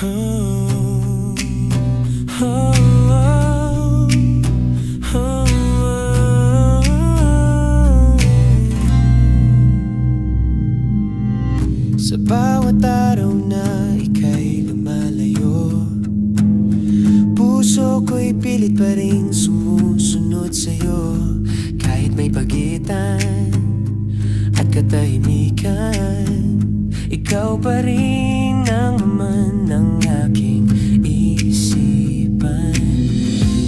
Oh, oh, oh, oh. Sa bawat araw na ika'y lumalayo, puso ko'y pilit pa rin sumusunod sa'yo. Kahit may pagitan at katahimikan, ikaw pa rin ang laman ng aking isipan.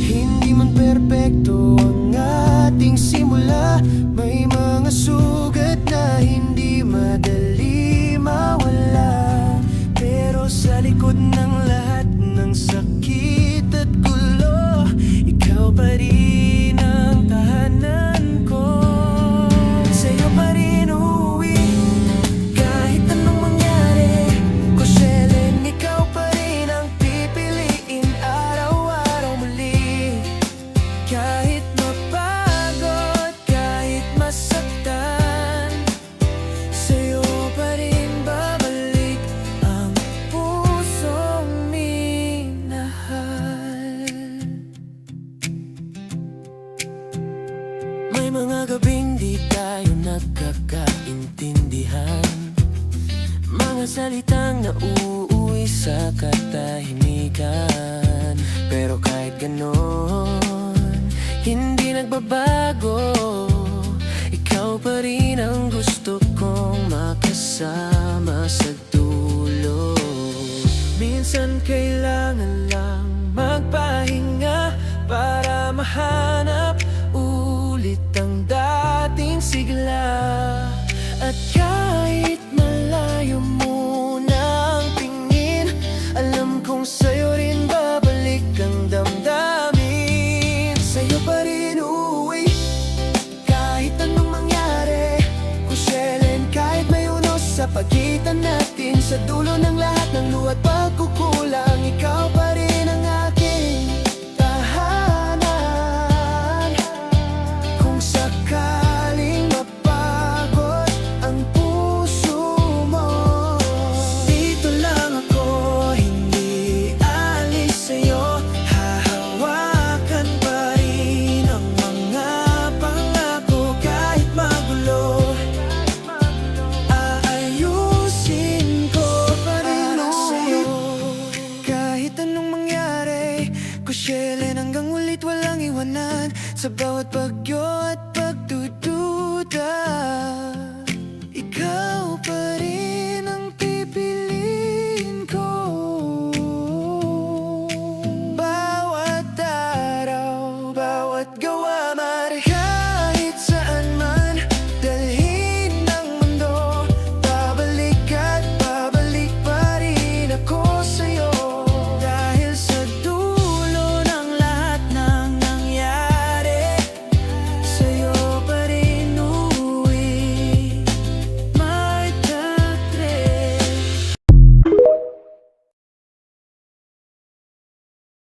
Hindi man perpekto ang ating simula, may mga sugat na hindi madali mawala. Pero sa likod ng lahat ng sakit at gulo, ikaw pa rin ang tahanan ko. Sa'yo pa rin uuwi kahit anong mangyari. Kuselen, ikaw pa rin ang pipiliin araw-araw muli. Kahit mapagod, kahit masaktan, sa'yo pa rin babalik ang pusong minahal. May mga gabing di tayo nagkakaintindihan, mga salitang nauuwi sa katahimikan. Pero kahit ganon, hindi nagbabago, ikaw pa rin ang gusto kong makasama sa dulo. Minsan kailangan lang magpahinga para mahanap ulit ang dating sigla. At kahit malayo muna ang tingin, alam kong sa'yo rin babalik ang damdamin. Sa'yo pa rin uuwi kahit anong mangyari. Kuselen, kahit may unos sa pagitan natin, sa dulo ng lahat ng luha at pagkukulang, ikaw pa rin ang aking tahanan. Kung sakaling mapagod ang puso mo, dito lang ako, hindi alis sa'yo. Hahawakan pa rin ang mga pangako kahit magulo. Aayusin ko pa rin sa'yo kahit anong mangyari. Kuselen, hanggang ulit walang iwanan. Sa bawat bagyo